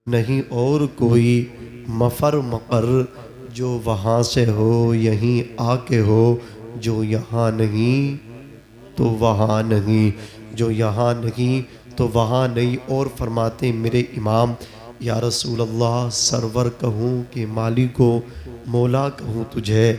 नहीं और कोई मफर मकर जो वहाँ से हो, यहीं आके हो, जो यहाँ नहीं तो वहाँ नहीं, जो यहाँ नहीं तो वहाँ नहीं। और फरमाते मेरे इमाम, या रसूल अल्लाह, सरवर कहूँ कि मालिको मौला कहूँ तुझे,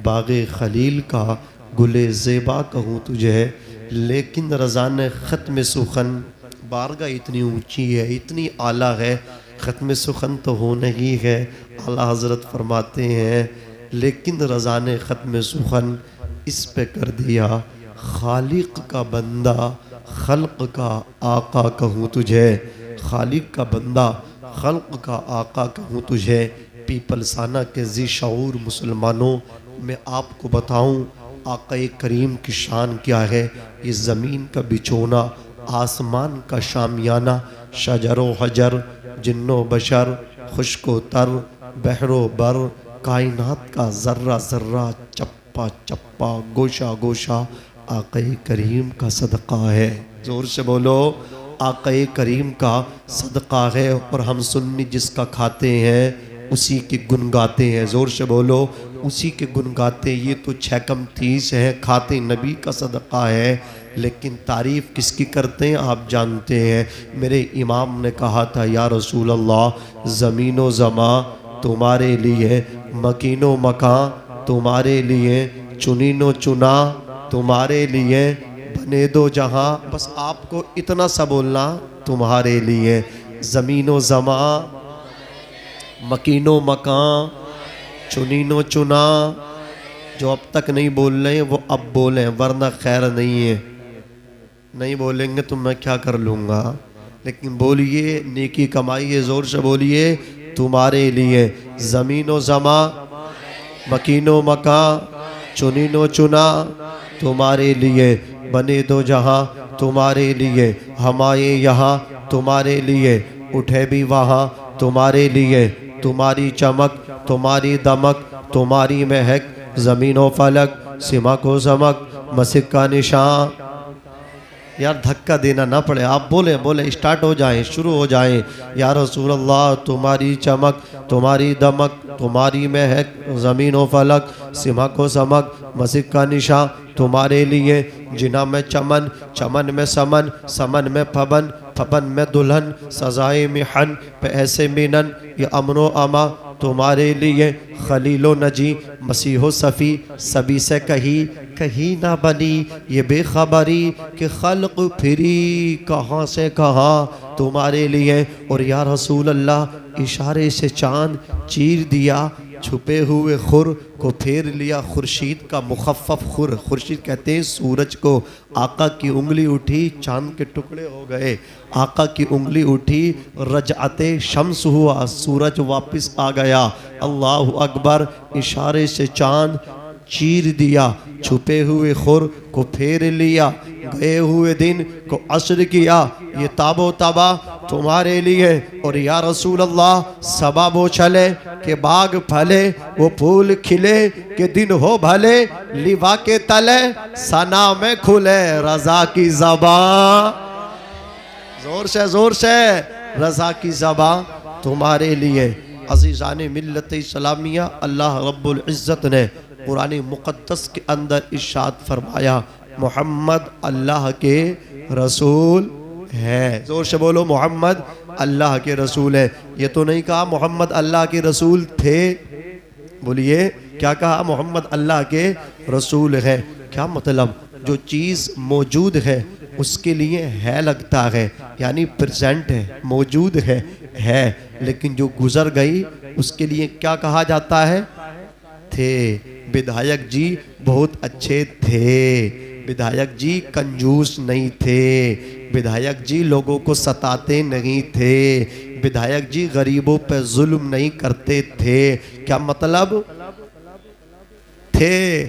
बाग़े खलील का गुले ज़ेबा कहूँ तुझे, लेकिन रज़ान ख़त्म सुखन, बारगाह इतनी ऊंची है, इतनी आला है, ख़त्म सुखन तो होना ही है। आला हज़रत फरमाते हैं लेकिन रज़ान ख़त्म सुखन इस पे कर दिया, खालिक का बंदा खल्क़ का आका कहूँ तुझे, खालिक का बंदा खल्क़ का आका कहूँ तुझे। पीपलसाना के ज़ी शऊर मुसलमानों, मैं आपको बताऊँ आक़ा करीम की शान क्या है। ये ज़मीन का बिछोना, आसमान का शामियाना, शजरो हजर, जिन्नो बशर, खुश्को तर, बहरो बर, कायनात का ज़र्रा ज़र्रा, चप्पा चप्पा, गोशा गोशा आक़ा करीम का सदक़ा है। ज़ोर से बोलो, आक़ा करीम का सदक़ा है। और हम सुन्नी जिसका खाते हैं उसी के गुन गाते हैं। ज़ोर से बोलो, उसी के गुन गाते। ये तो 6 कम 30 है, खाते नबी का सदक़ा है, लेकिन तारीफ़ किसकी करते हैं आप जानते हैं। मेरे इमाम ने कहा था, या रसूल अल्लाह, ज़मीनो ज़मा तुम्हारे लिए, मकीनो मकां तुम्हारे लिए, चुनीनो चुना तुम्हारे लिए, बने दो जहां, बस आपको इतना सा बोलना, तुम्हारे लिए। ज़मीनो ज़मा, मकीनो मकां, चुनीनो चुना। जो अब तक नहीं बोल रहे हैं वो अब बोलें, वरना खैर नहीं है। नहीं बोलेंगे तो मैं क्या कर लूँगा, लेकिन बोलिए, नेकी कमाइए, ज़ोर से बोलिए, तुम्हारे लिए। ज़मीनो ज़मा, मकीनो मकां, चुनीनो चुना तुम्हारे लिए, बने दो जहाँ तुम्हारे लिए, हम आए यहाँ तुम्हारे लिए, उठे भी वहाँ तुम्हारे लिए। तुम्हारी चमक, तुम्हारी दमक, तुम्हारी महक, ज़मीनो फलक, सिमक व समक, मसिक का निशान। यार धक्का देना ना पड़े, आप बोले बोले, स्टार्ट हो जाएं, शुरू हो जाएं। या रसूल अल्लाह, तुम्हारी चमक, तुम्हारी दमक, तुम्हारी महक, ज़मीन व फलक, सिमक व समक, मसिक का निशा तुम्हारे लिए। जिना में चमन, चमन में समन, समन में फबन, फबन में दुल्हन, सजाए मिहन पे ऐसे मिनन, ये अमनो अमा तुम्हारे लिए। खलीलो नजी, मसीहो सफ़ी, सभी से कहीं ना बनी ये बेखबरी कि खल्क़ फिरी कहाँ से कहाँ तुम्हारे लिए। और या रसूल अल्लाह, इशारे से चाँद चीर दिया, छुपे हुए खुर को फेर लिया, खुर्शीद का मुखफ़फ़ खुर, खुर्शीद कहते हैं सूरज को। आका की उंगली उठी, चाँद के टुकड़े हो गए। आका की उंगली उठी, रजअते शम्स हुआ, सूरज वापस आ गया। अल्लाहु अकबर। इशारे से चाँद चीर दिया, छुपे हुए खुर को फेर लिया, गए हुए दिन को असर किया, ये ताबो तबा तुम्हारे लिए। और या रसूल अल्लाह, सबा वो चले के बाग फले, वो फूल खिले के दिन हो भले, लिवा के तले सना में खुले रज़ा की ज़बां। जोर से रज़ा की ज़बां तुम्हारे लिए। अज़ीज़ाने मिल्लत इस्लामिया, अल्लाह रब्बुल इज़्ज़त ने कुरान मुक़द्दस के अंदर इरशाद फरमाया, मोहम्मद अल्लाह के रसूल है। जोर से बोलो, मोहम्मद अल्लाह के रसूल है। ये तो नहीं कहा मोहम्मद अल्लाह के रसूल थे, बोलिए क्या कहा, मोहम्मद अल्लाह के रसूल है। क्या मतलब, जो चीज़ मौजूद है उसके लिए है लगता है, यानी प्रेजेंट है, मौजूद है, लेकिन जो गुजर गई उसके लिए क्या कहा जाता है, थे। विधायक जी बहुत अच्छे थे, विधायक जी कंजूस नहीं थे, विधायक जी लोगों को सताते नहीं थे, विधायक जी गरीबों पर जुल्म नहीं करते थे। क्या मतलब, थे,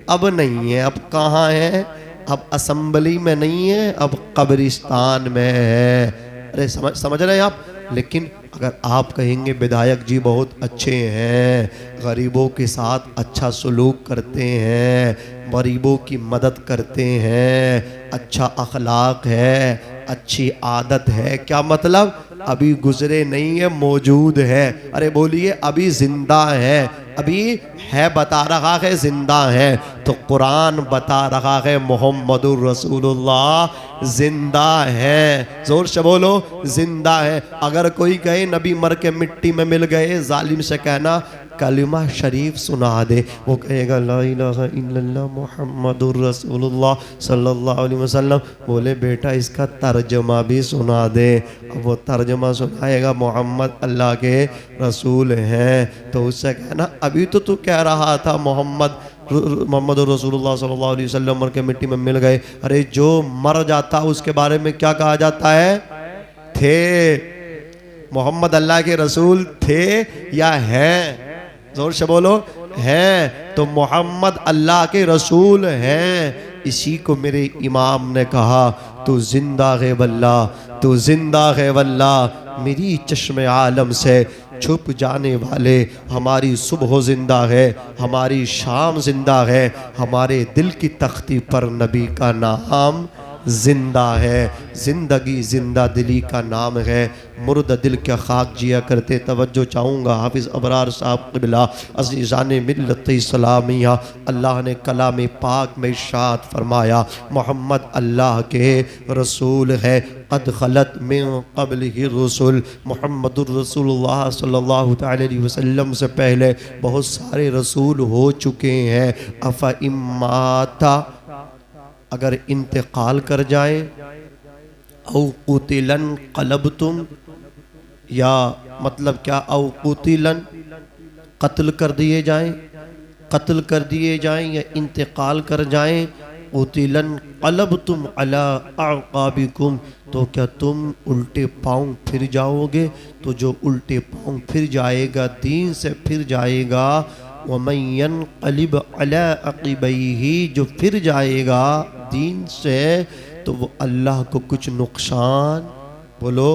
अब नहीं है। अब कहाँ है, अब असम्बली में नहीं है, अब कब्रिस्तान में है। अरे समझ रहे हैं आप। लेकिन अगर आप कहेंगे विधायक जी बहुत अच्छे हैं, गरीबों के साथ अच्छा सलूक करते हैं, गरीबों की मदद करते हैं, अच्छा अखलाक है, अच्छी आदत है। क्या मतलब? अभी गुजरे नहीं है, मौजूद है। अरे बोलिए, अभी जिंदा है, अभी है, बता रहा है जिंदा है। तो कुरान बता रहा है मोहम्मदुर रसूलुल्लाह जिंदा है। जोर से बोलो, जिंदा है। अगर कोई कहे नबी मर के मिट्टी में मिल गए, जालिम से कहना कलिमा शरीफ सुना दे। वो कहेगा ला इलाहा इल्लल्लाह मुहम्मदुर रसूलुल्लाह सल्लल्लाहु अलैहि वसल्लम। बोले बेटा इसका तर्जमा भी सुना दे। अब वो तर्जमा सुनाएगा, मोहम्मद अल्लाह के रसूल हैं। तो उससे कहना अभी तो तू कह रहा था मोहम्मद रसूलुल्लाह सल्लल्लाहु अलैहि वसल्लम मर के मिट्टी में मिल गए। अरे जो मर जाता उसके बारे में क्या कहा जाता है? थे। मोहम्मद अल्लाह के रसूल थे या हैं? जोर से बोलो, हैं। तो मोहम्मद अल्लाह के रसूल हैं। इसी को मेरे इमाम ने कहा, तू जिंदा है वल्लाह, तू जिंदा है वल्लाह। मेरी चश्मे आलम से छुप जाने वाले, हमारी सुबह जिंदा है, हमारी शाम जिंदा है, हमारे दिल की तख्ती पर नबी का नाम जिंदा है। जिंदगी जिंदा दिली का नाम है। मुर्दा दिल क्या खाक जिया करते। तवज्जो चाहूँगा हाफिज़ अबरार साहब क़िबला अज़ीज़ाने मिल्लत इस्लामिया, अल्लाह ने कलाम पाक में इरशाद फरमाया मोहम्मद अल्लाह के रसूल है। क़द ख़लत मिन क़ब्लिहि रुसुल, मोहम्मदुर रसूलुल्लाह सल्लल्लाहु अलैहि वसल्लम से पहले बहुत सारे रसूल हो चुके हैं। अफ़ा इम्माता, अगर इंतकाल कर जाए, औ कुतिलन क़लबतुम, या मतलब क्या, औ कुतिलन कत्ल कर दिए जाएं, कत्ल कर दिए जाएं या इंतकाल कर जाएं। कुतिलन क़लबतुम अला अक़ाबिकुम, तो क्या तुम उल्टे पाँव फिर जाओगे? तो जो उल्टे पाँव फिर जाएगा, दीन से फिर जाएगा, वमन यनक़लिब अला अक़िबैहि, जो फिर जाएगा दीन से, तो वो अल्लाह को कुछ नुकसान, बोलो,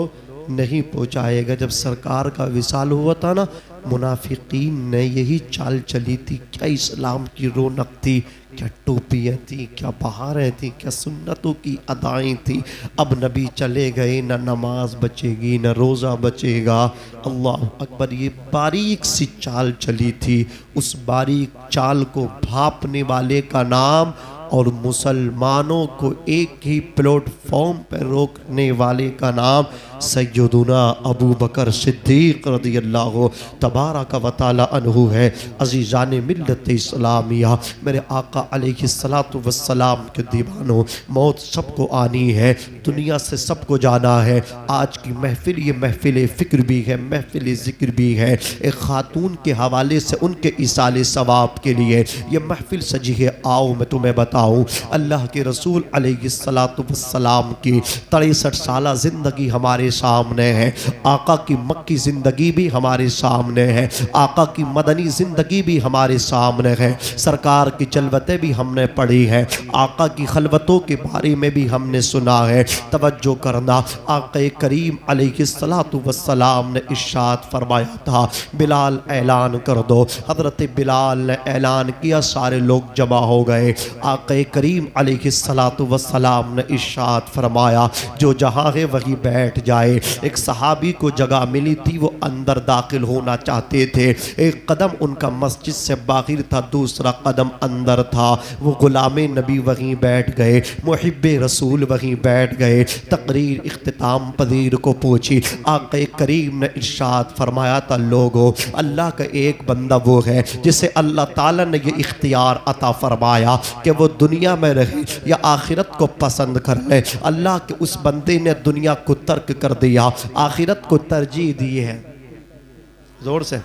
नहीं पहुँचाएगा। जब सरकार का विसाल हुआ था ना, मुनाफिकीन ने यही चाल चली थी। क्या इस्लाम की रौनक थी, क्या टोपियाँ थी, क्या बहारें थी, क्या सुन्नतों की अदाएँ थी। अब नबी चले गए, न नमाज बचेगी, न रोज़ा बचेगा। अल्लाह अकबर, ये बारीक सी चाल चली थी। उस बारीक चाल को भांपने वाले का नाम और मुसलमानों को एक ही प्लेटफॉर्म पर रोकने वाले का नाम सैयदुना अबू बकर सिद्दीक़ रज़ियल्लाहु तबारक व तआला अन्हु है। अज़ीज़ाने मिल्लत इस्लामिया, मेरे आका अलैहिस्सलातु वस्सलाम के दीवानों, मौत सबको आनी है, दुनिया से सबको जाना है। आज की महफिल ये महफिल फ़िक्र भी है, महफिल ज़िक्र भी है। एक खातून के हवाले से उनके इसाले सवाब के लिए ये महफिल सजी है। आओ मैं तुम्हें बताऊँ, अल्लाह के रसूल अलैहिस्सलातु वस्सलाम की 63 साला ज़िंदगी हमारे सामने है। आका की मक्की ज़िंदगी भी हमारे सामने है, आका की मदनी ज़िंदगी भी हमारे सामने है। सरकार की जलवतें भी हमने पढ़ी है, आका की खलवतों के बारे में भी हमने सुना है। तवज्जो करना, आका करीम अलैहिस्सलातु वस्सलाम ने इरशाद फरमाया था, बिलाल ऐलान कर दो। हज़रत बिलाल ने ऐलान किया, सारे लोग जमा हो गए। आका करीम अलैहिस्सलातु वस्सलाम ने इरशाद फरमाया, जो जहाँ है वहीं बैठ जाए। एक सहाबी को जगह मिली थी, वो अंदर दाखिल होना चाहते थे। एक कदम उनका मस्जिद से बाहर था, दूसरा कदम अंदर था। वो गुलाम नबी वहीं बैठ गए, मुहिब्बे रसूल वहीं बैठ गए। तकरीर इख्तिताम पजीर को पहुँची। आक़ा करीम ने इरशाद फरमाया था, लोगो, अल्लाह का एक बंदा वो है जिसे अल्लाह ताला ने ये इख्तियार अता फरमाया कि वो दुनिया में रहे या आखिरत को पसंद कर ले। अल्लाह के उस बंदे ने दुनिया को तर्क कर दिया, आखिरत को तरजीह दी है। जोर से,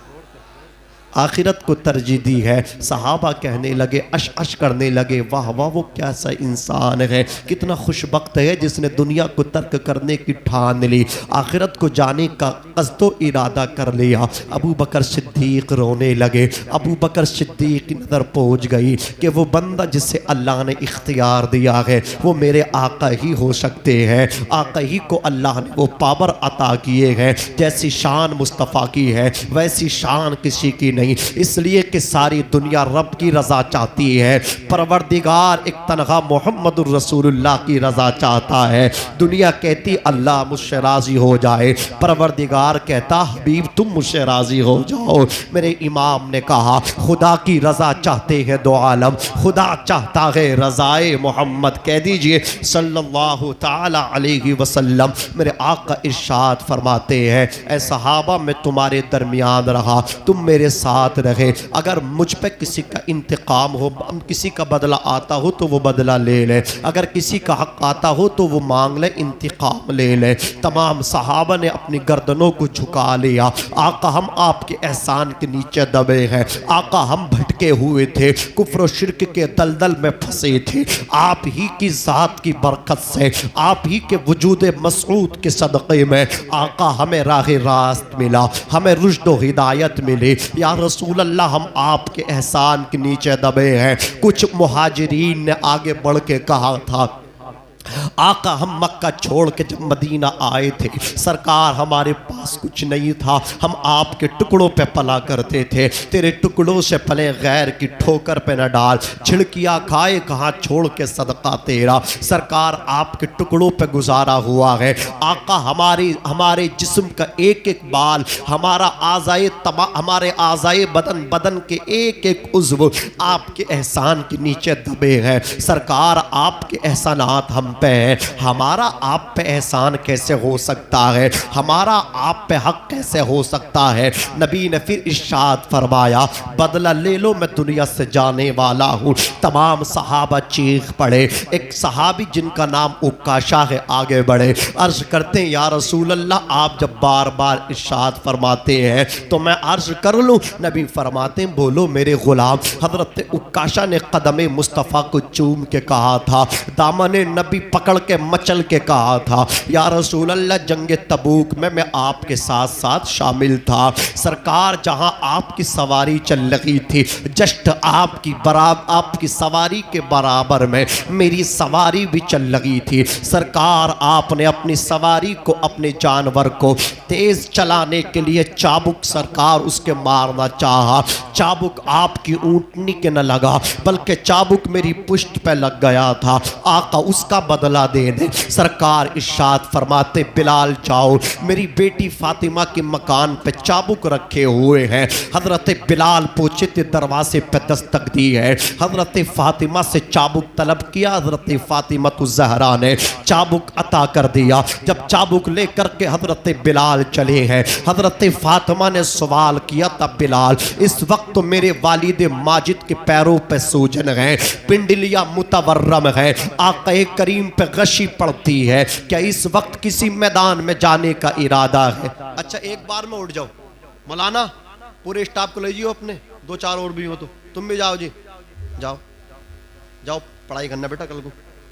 आखिरत को तरजीह दी है। सहाबा कहने लगे, अश अश करने लगे, वाह वाह, वो कैसा इंसान है, कितना खुशबख्त है जिसने दुनिया को तर्क करने की ठान ली, आखिरत को जाने का कस्दो इरादा कर लिया। अबू बकर सिद्दीक रोने लगे। अबू बकर सिद्दीक की नज़र पहुँच गई कि वो बंदा जिसे अल्लाह ने इख्तियार दिया है वो मेरे आका ही हो सकते हैं। आका ही को अल्लाह ने वो पावर अता किए हैं। जैसी शान मुस्तफ़ा की है वैसी शान किसी की नहीं नहीं, इसलिए कि सारी दुनिया रब की रज़ा चाहती है। परवरदिगार एक तनहा मोहम्मदुर रसूलुल्लाह की रज़ा चाहता है। दुनिया कहती अल्लाह मुझसे राज़ी हो जाए, परवरदिगार कहता हबीब तुम मुझसे राज़ी हो जाओ। मेरे इमाम ने कहा खुदा की रज़ा चाहते हैं दो आलम, खुदा चाहता है रज़ाए मोहम्मद। कह दीजिए सल्लल्लाहु ताला अलैहि वसल्लम। मेरे आका इरशाद फरमाते हैं ऐ सहाबा मैं तुम्हारे दरमियान रहा, तुम मेरे साथ रहे। अगर मुझ पे किसी का इंतकाम हो, किसी का बदला आता हो तो वो बदला ले ले, अगर किसी का हक आता हो तो वो मांग ले, इंतकाम ले ले। तमाम सहाबा ने अपनी गर्दनों को झुका लिया। आका हम आपके एहसान के नीचे दबे हैं, आका हम भटके हुए थे, कुफ्र और शिर्क के दलदल में फंसे थे। आप ही की ज़ात की बरकत से, आप ही के वजूद मसऊद के सदक़े में आका हमें राह रास्त मिला, हमें रुश्द व हिदायत मिली। या रसूल अल्लाह हम आपके एहसान के नीचे दबे हैं। कुछ मुहाजिरीन ने आगे बढ़ के कहा था आका हम मक्का छोड़ के जब मदीना आए थे सरकार हमारे पास कुछ नहीं था, हम आपके टुकड़ों पे पला करते थे, तेरे टुकड़ों से पले गैर की ठोकर पे न डाल, छिड़किया खाए कहाँ छोड़ के सदका तेरा। सरकार आपके टुकड़ों पे गुजारा हुआ है। आका हमारे जिस्म का एक एक बाल, हमारे आज़ाए बदन के एक एक उज़्व आपके एहसान के नीचे दबे हैं। सरकार आपके एहसानात हम पे है, हमारा आप पे एहसान कैसे हो सकता है, हमारा आप पे हक कैसे हो सकता है। नबी ने फिर इरशाद फरमाया बदला ले लो मैं दुनिया से जाने वाला हूँ। तमाम सहाबा चीख पड़े। एक सहाबी जिनका नाम उकाशा है आगे बढ़े, अर्ज करते हैं या रसूल अल्लाह आप जब बार बार इरशाद फरमाते हैं तो मैं अर्ज कर लूँ। नबी फरमाते हैं बोलो मेरे गुलाम। हजरत उकाशा ने कदम मुस्तफ़ा को चूम के कहा था, दामन नबी पकड़ के मचल के कहा था या रसूल अल्लाह जंगे तबूक में मैं आपके साथ साथ शामिल था। सरकार जहां आपकी सवारी चल रही थी जस्ट आपकी सवारी के बराबर में मेरी सवारी भी चल रही थी। सरकार आपने अपनी सवारी को, अपने जानवर को तेज चलाने के लिए चाबुक सरकार उसके मारना चाहा। चाबुक आपकी ऊंटनी के न लगा बल्कि चाबुक मेरी पुष्ट पे लग गया था। आका उसका बदला दे दे। सरकार इरशाद फरमाते बिलाल जाओ, मेरी बेटी फातिमा के मकान पे चाबुक रखे हुए हैं। हजरत बिलाल पहुंचे थे, दरवाजे पे दस्तक दी है। हजरत फातिमा से चाबुक तलब किया, हजरत फातिमा तो ज़हरा ने चाबुक अता कर दिया। जब चाबुक लेकर के हजरत बिलाल चले हैं, हजरत फातिमा ने सवाल किया तब बिलाल इस वक्त तो मेरे वालिद माजिद के पैरों पे सूजन है, पिंडलिया मुतवर्रम है, आक़ा करीम पे गशी पड़ती है, क्या इस वक्त किसी मैदान में जाने का इरादा है? अच्छा एक बार में उठ जाओ मौलाना, पूरे स्टाफ को ले जाओ अपने, दो चार और भी हो तो तुम भी जाओ जी, जाओ जाओ पढ़ाई करना बेटा, कल को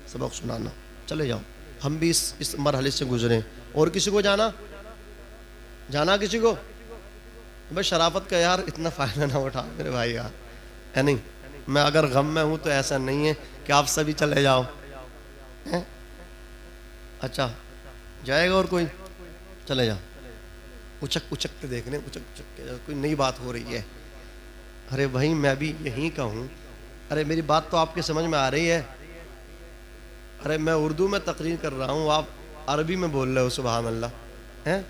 सबक सुनाना, चले जाओ। हम भी इस मरहले से गुजरे। और किसी को जाना किसी को बस शराफत का यार इतना फ़ायदा ना उठा मेरे भाई यार, है नहीं। मैं अगर गम में हूँ तो ऐसा नहीं है कि आप सभी चले जाओ है? अच्छा जाएगा और कोई चले जाओ, उचक के देखने, उचक के कोई नई बात हो रही है। अरे भाई मैं भी यहीं का हूँ, अरे मेरी बात तो आपके समझ में आ रही है। अरे मैं उर्दू में तकरीर कर रहा हूँ, आप अरबी में बोल रहे हो, सुभान अल्लाह हैं।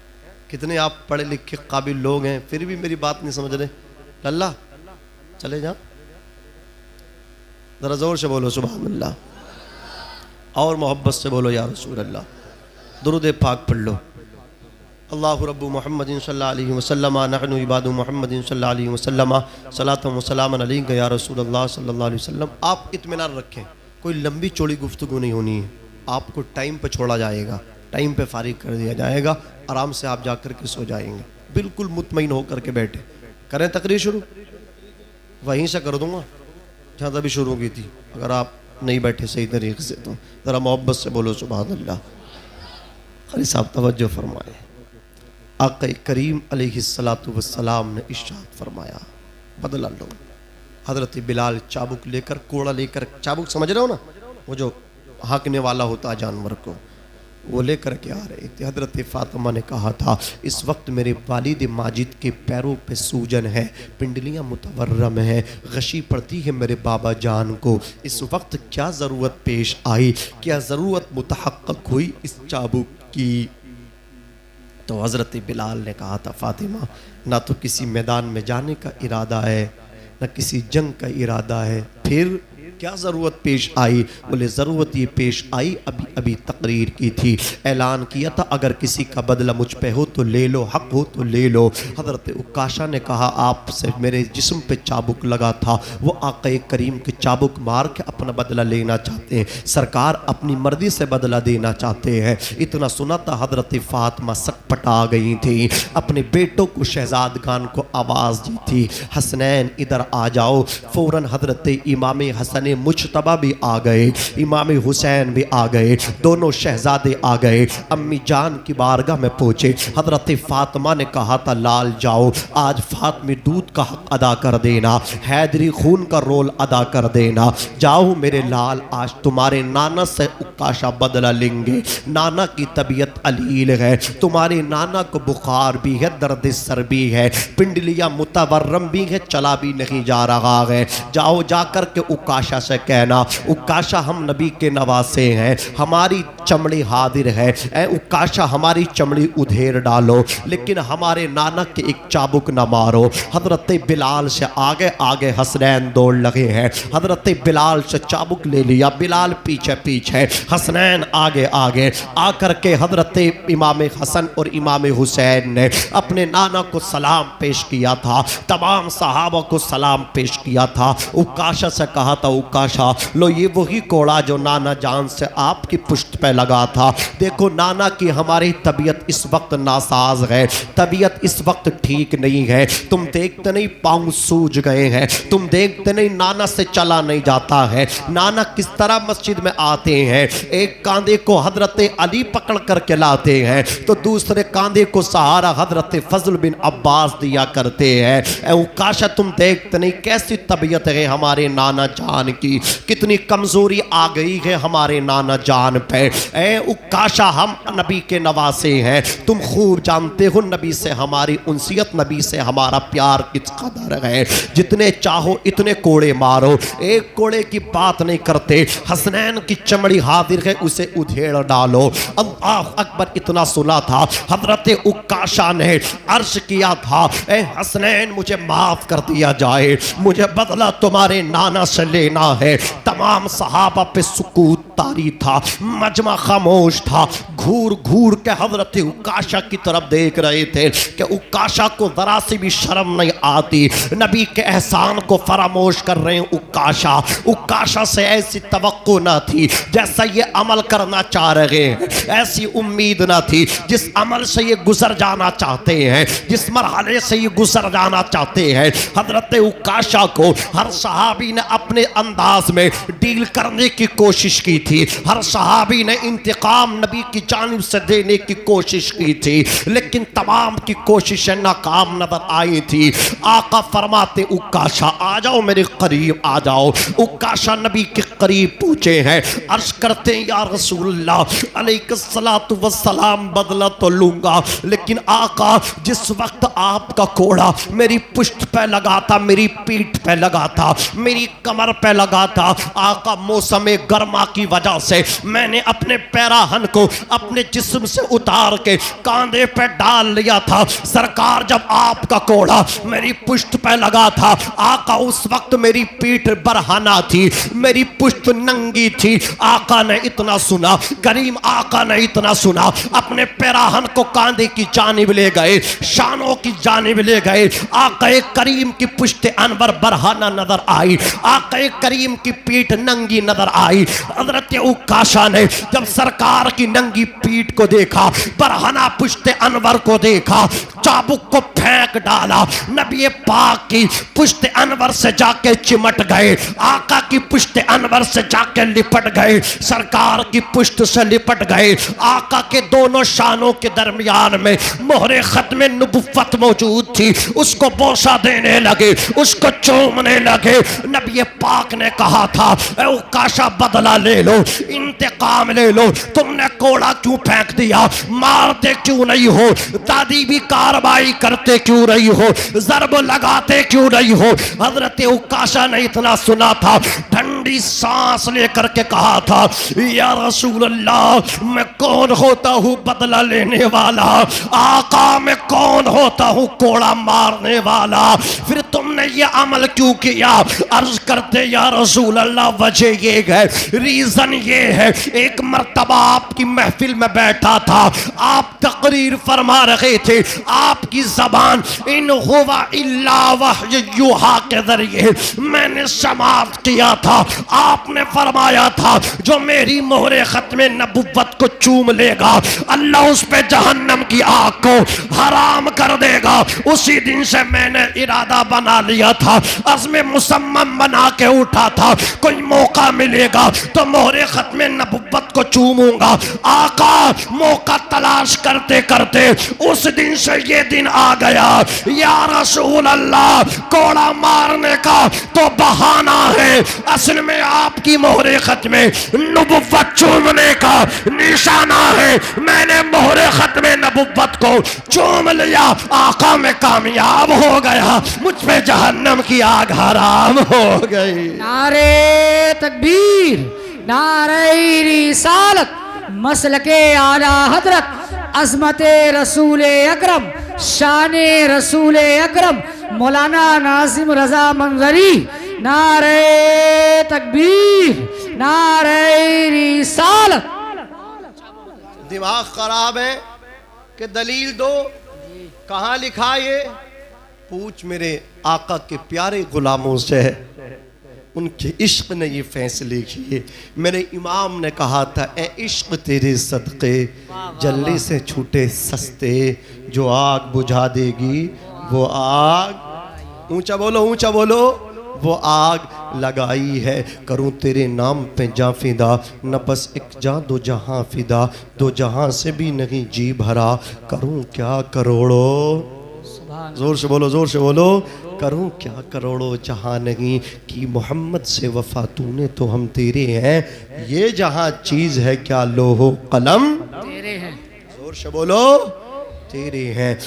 कितने आप पढ़े लिखे काबिल लोग हैं फिर भी मेरी बात नहीं समझ रहे। अल्लाह चले जाओ, ज़रा ज़ोर से बोलो सुभान अल्लाह, और मोहब्बत से बोलो या रसूल अल्लाह। दुरूद पाक पढ़ लो। अल्लाहु रब्बु मुहम्मदिन सल्लल्लाहु अलैहि वसल्लम नहनु इबादु मुहम्मदिन सल्लल्लाहु अलैहि वसल्लम सलातु व सलामन अलैका या रसूल अल्लाह सल्लल्लाहु अलैहि वसल्लम। आप इत्मीनान रखें, कोई लंबी चौड़ी गुफ्तगू नहीं होनी है, आपको टाइम पे छोड़ा जाएगा, टाइम पे फारिग कर दिया जाएगा, आराम से आप जाकर के सो जाएंगे, बिल्कुल मुतमईन होकर के बैठे। करें तकरीर शुरू, वहीं से कर दूंगा जहाँ तभी शुरू की थी। अगर आप नहीं बैठे सही तरीके से तो ज़रा मोहब्बत से बोलो सुभान अल्लाह। क़ारी साहब तवज्जो फरमाए। आक़ा करीम अलैहिस्सलातु वस्सलाम ने इरशाद फरमाया बदला लो। हज़रत बिलाल चाबुक लेकर, कोड़ा लेकर, चाबुक समझ रहे हो ना, वो जो हाँकने वाला होता है जानवर को, वो लेकर के आ रहे थे। हज़रत फ़ातिमा ने कहा था इस वक्त मेरे वालिद माजिद के पैरों पे सूजन है, पिंडलियाँ मुतवर्रम हैं, गशी पड़ती है मेरे बाबा जान को। इस वक्त क्या ज़रूरत पेश आई, क्या ज़रूरत मुतहक्क़क़ हुई इस चाबुक की? तो हज़रत बिलाल ने कहा था फ़ातिमा ना तो किसी मैदान में जाने का इरादा है, ना किसी जंग का इरादा है, फिर क्या ज़रूरत पेश आई? बोले ज़रूरत ये पेश आई, अभी अभी तकरीर की थी, ऐलान किया था अगर किसी का बदला मुझ पे हो तो ले लो, हक़ हो तो ले लो। हज़रत उकाशा ने कहा आपसे मेरे जिस्म पे चाबुक लगा था, वो आक़ा करीम के चाबुक मार के अपना बदला लेना चाहते हैं, सरकार अपनी मर्ज़ी से बदला देना चाहते हैं। इतना सुना था हज़रत फ़ातिमा सटपटा गई थी, अपने बेटों को शहजादगान को आवाज़ दी थी हसनैन इधर आ जाओ। फ़ौरन हज़रत इमाम हसन मुजतबा भी आ गए, इमाम हुसैन भी आ गए, दोनों शहजादे आ गए, अम्मी जान की बारगाह में पहुँचे। हज़रत फ़ातिमा ने कहा था लाल जाओ, आज फ़ातिमी दूध का हक़ अदा कर देना, हैदरी खून का रोल अदा कर देना, जाओ मेरे लाल आज तुम्हारे नाना से उकाशा बदला लेंगे। नाना की तबीयत अलील है, तुम्हारे नाना को बुखार भी है, दर्द सर भी है, पिंडलियाँ मुतवर्रम भी है, चला भी नहीं जा रहा है, जाओ जाकर के उकाशा से कहना उकाशा हम नबी के नवासे हैं, हमारी चमड़ी हाजिर है, ए उकाशा हमारी चमड़ी उधेर डालो, लेकिन हमारे नाना के एक चाबुक न मारो। हज़रत बिलाल से आगे आगे हसनैन दौड़ लगे हैं, हज़रत बिलाल से चाबुक ले लिया, बिलाल पीछे पीछे, हसनैन आगे आगे आकर के हज़रत इमाम हसन और इमाम हुसैन ने अपने नाना को सलाम पेश किया था, तमाम सहाबा को सलाम पेश किया था। उकाशा से कहा था उकाशा लो ये वही कोड़ा जो नाना जान से आपकी पुश्त पे लगा था, देखो नाना की हमारी तबीयत इस वक्त नासाज है, तबीयत इस वक्त ठीक नहीं है, तुम देखते नहीं पाँव सूज गए हैं, तुम देखते नहीं नाना से चला नहीं जाता है, नाना किस तरह मस्जिद में आते हैं, एक कांधे को हजरत अली पकड़ करके लाते हैं तो दूसरे कांधे को सहारा हजरत फजल बिन अब्बास दिया करते हैं। उकाशा तुम देखते नहीं कैसी तबीयत है हमारे नाना जान की, कितनी कमजोरी आ गई है हमारे नाना जान पे। ए उकाशा हम नबी के नवासे हैं, तुम खूब जानते हो नबी से हमारी उनसियत, नबी से हमारा प्यार किस कदर है, जितने चाहो इतने कोड़े मारो, एक कोड़े की बात नहीं करते, हसनैन की चमड़ी हाजिर है उसे उधेड़ डालो। अल्लाह अकबर इतना सुना था हजरत उकाशा ने अर्श किया था ए हसनैन मुझे माफ कर दिया जाए, मुझे बदला तुम्हारे नाना से लेना है। तमाम सहाबा पे सुकूत तारी था, मजमा खामोश था, घूर घूर के हजरत उकाशा की तरफ देख रहे थे कि उकाशा को जरा सी भी शर्म नहीं आती, नबी के एहसान को फरामोश कर रहे हैं उकाशा। उकाशा से ऐसी तवक्को ना थी जैसा ये अमल करना चाह रहे हैं, ऐसी उम्मीद ना थी जिस अमल से ये गुजर जाना चाहते हैं, जिस मरहले से ये गुजर जाना चाहते हैं। हजरत उकाशा को हर सहाबी ने अपने अंदाज में डील करने की कोशिश की थी, हर सहाबी ने इंतकाम नबी की जानिब से देने की कोशिश की थी, लेकिन तमाम की कोशिशें नाकाम नजर आई थी। आका फरमाते उकाशा आ जाओ मेरे करीब आ जाओ। उकाशा नबी के करीब पूछे हैं, अर्ज करते हैं या रसूलल्लाह अलैहिस्सलातु वस्सलाम बदला तो लूंगा, लेकिन आका जिस वक्त आपका कोड़ा मेरी पुश्त पे लगा था, मेरी पीठ पे लगा था, मेरी कमर पे लगा था, आका मौसम गर्मा की वजह से मैंने अपने पैराहन को अपने जिस्म से उतार के कांधे पे डाल लिया था। सरकार जब आपका कोड़ा मेरी पुश्त पे लगा था आका उस वक्त मेरी पीठ बरहाना थी, मेरी पुश्त नंगी थी। आका ने इतना सुना, करीम आका ने इतना सुना, अपने पैराहन को कांधे की जानिब ले गए, शानों की जानिब ले गए। आका करीम की पुश्त अनवर बरहाना नजर आई, आका करीम की पीठ नंगी नजर आई। हजरत उकाशा ने जब सरकार की नंगी पीठ को देखा, बरहाना पुश्त अनवर को देखा, चाबुक को फेंक डाला, नबी पाक की पुश्त अनवर से जाके चिमट गए, आका की पुश्त अनवर से जाके लिपट गए, सरकार की पुश्त से लिपट गए। आका के दोनों शानों के दरमियान में मोहरे खत्म नबुव्वत मौजूद थी, उसको बोसा देने लगे, उसको चूमने लगे। नबी पाक ने कहा था उकाशा बदला ले लो, लो, इंतकाम ले लो। तुमने कोड़ा क्यों फेंक दिया, मारते क्यों नहीं हो, दादी भी कार्रवाई करते क्यों नहीं हो, जरब लगाते क्यों नहीं हो। हजरत उकाशा ने इतना सुना था, ठंडी सांस लेकर के कहा था, या रसूल अल्लाह, मैं कौन होता हूँ बदला लेने वाला, आका मैं कौन होता हूँ कोड़ा मारने वाला, फिर तुमने ये अमल क्यों किया। अर्ज करते या रसूल अल्लाह, वजह ये है, रीजन ये है, एक मर्तबा आपकी महफिल में बैठा था, आप तकरीर फरमा रहे थे, आपकी जबान इन हुवा इल्ला वह्य यूहा के जरिए मैंने समाप्त किया था। आपने फरमाया था, जो मेरी मोहरे खत्म नबुव्वत को चूम लेगा, अल्लाह उस पे जहन्नम की आग को हराम कर देगा। उसी दिन से मैंने इरादा बना लिया था, अज़्म मुसम्मम बना के उठा था, कोई मौका मिलेगा तो मोहरे खत्म नबुव्वत को चूमूंगा। आका मौका तलाश करते करते उस दिन से ये दिन आ गया। या रसूल अल्लाह, कोड़ा मारने का तो बहाना है, असल में आपकी मोहरे खत्म नबुव्वत चूमने का निशाना है। मैंने मोहरे खत्म नबुव्वत को चूम लिया, आका में कामयाब हो गया, मुझ पे जहन्नम की आग हराम हो गई। नारे तकबीर, नारे रिसालत, मसलके आला हजरत, अज़मते रसूल अकरम, शाने रसूल अकरम, मौलाना नाज़िम रज़ा मंजरी। नारे तकबीर, नारे रिसालत। दिमाग खराब है कि दलील दो, कहाँ लिखा ये, पूछ मेरे आका के प्यारे गुलामों से, उनके इश्क ने ये फैसले किए। मेरे इमाम ने कहा था, ए इश्क तेरे सदक़े जल्दी से छूटे सस्ते, जो आग बुझा देगी वो आग, ऊंचा बोलो ऊंचा बोलो, वो आग लगाई है। करूं तेरे नाम पे जा फिदा, न बस एक जा दो जहां फिदा, दो जहां से भी नहीं जी भरा, करूं क्या करोड़ों, जोर से बोलो जोर से बोलो, करूं क्या करोड़ों जहां नहीं कि मोहम्मद से वफा तूने तो हम तेरे हैं, ये जहां चीज है क्या लोहो कलम तेरे हैं, जोर से बोलो तेरे हैं।